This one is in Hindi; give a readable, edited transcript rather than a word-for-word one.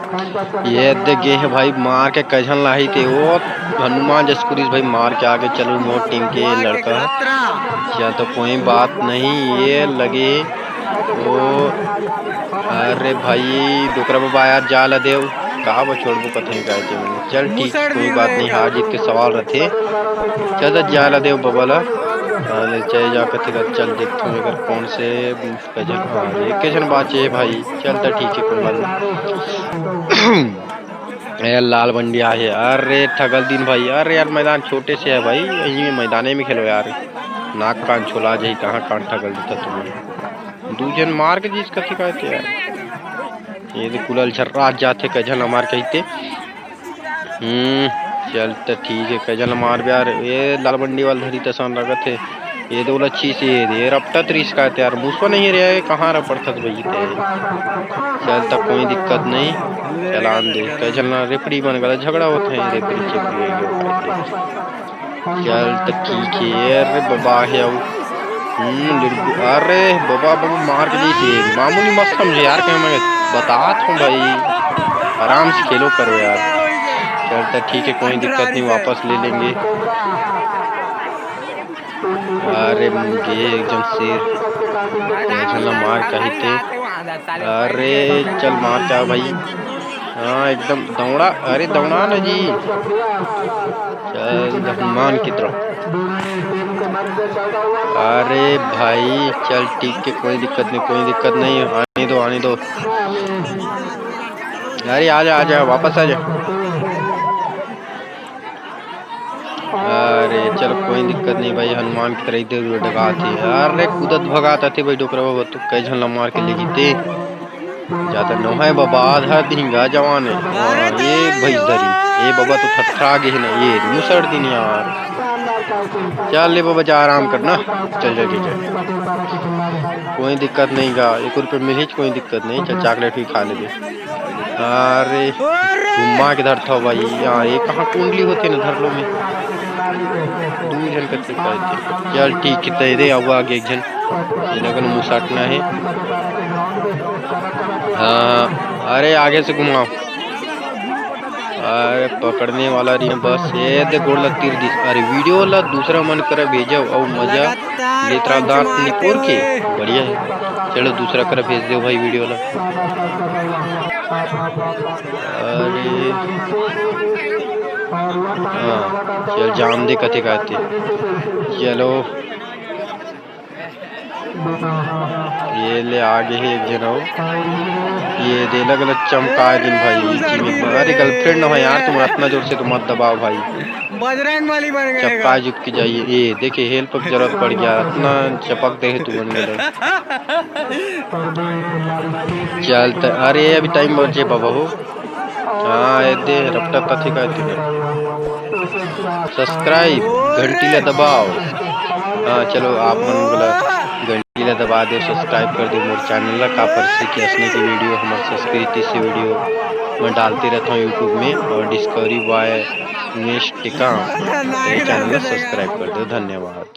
ये देखे है भाई मार के कजन लाही थे वो हनुमान जसकुरीस भाई मार के आगे चलो मोट टीम के लड़का या तो कोई बात नहीं ये लगे वो। अरे भाई डोकरा बाबा यार जाला देव कहा छोड़बो कथे कहते मैंने चल ठीक कोई बात नहीं हार जीत के सवाल रथे चल जाला देव बबला चाहे जा कथे का चल देखते अगर कौन से कजन एक जन बाचे भाई चल तो ठीक है कोई बात नहीं। लाल बंडिया है अरे ठगल दिन भाई अरे यार मैदान छोटे से है भाई यही मैदाने में खेलो यार नाक कान छोला जाही कहाँ कान ठगल देता तुम्हें दूजन मार के जिस कथी कहते यार ये तो कुलल छर्रा जाते कजन मार कहते चल तो ठीक है कजन मार यार ये लाल बंडी वाल धरी तसान लगत है ये तो अच्छी से ये रपटा त्रिस का यार मूसवा नहीं रहा कहाँ रपड़ता भाई चल तक कोई दिक्कत नहीं चलान दे कजन रेफरी बन गया झगड़ा होता है रेफरी चल तक ठीक है अरे बाबा है अरे बाबा बाबा मार के दी मामूली मस्त समझे यार कहीं मैं बता हूँ भाई आराम से खेलो करो यार चलता ठीक है कोई दिक्कत नहीं वापस ले लेंगे। अरे मुझे एकदम शेर मार कही थे अरे चल मार क्या भाई हाँ एकदम दौड़ा अरे दौड़ा ना जी चल हनुमान की तरफ अरे भाई चल ठीक है कोई दिक्कत नहीं आने दो अरे आ जा वापस आ जा अरे चल कोई दिक्कत नहीं भाई हनुमान की तरह इधर डगा थे अरे कूदत भगाता थे भाई डोकरा बाबा तो कई झन मार के लेगी थे ज्यादा न है बाबा आधा दिंगा जवान है ये भाई धरी ये बाबा तो थथरा गए ना ये मुसड़ दिन यार चल ले बाबा जा आराम करना चल कोई दिक्कत नहीं गा 1 रुपये मिली कोई दिक्कत नहीं चल चॉकलेट भी खा ले अरे घुमा के धर था भाई यार ये कहाँ कुंडली होती ना धर लो में दू जन कथे कहते चल ठीक है दे आओ आगे एक जन इनका मुसाटना है हाँ अरे आगे से घुमाओ अरे पकड़ने वाला रही बस ये दे गोड़ तीर दी अरे वीडियो ला दूसरा मन करे भेजो और मजा लेतरा दांत निपोर के बढ़िया है चलो दूसरा कर भेज दो भाई वीडियो ला अरे हाँ चल जाम दे कथे कहते चलो ये ले आगे है एक जन ये दे लग चमका दिन भाई अरे गर्लफ्रेंड ना हो यार तुम इतना जोर से तो मत दबाओ भाई बजरंग वाली बन गए चपका जुट के जाइए ये देखिए हेल्प की जरूरत पड़ गया इतना चपक दे तू बनने लग चल अरे अभी टाइम बचे बाबा हो हाँ ये दे रपटा कथी कहते सब्सक्राइब घंटी ला दबाओ हाँ चलो आप मन बोला घंटी ला दबा दो सब्सक्राइब कर दो मोर चैनल का पर से कि असने की वीडियो हमारे संस्कृति से वीडियो मैं डालते रहता हूँ यूट्यूब में और डिस्कवरी बॉय उमेश टिका चैनल सब्सक्राइब कर दो धन्यवाद।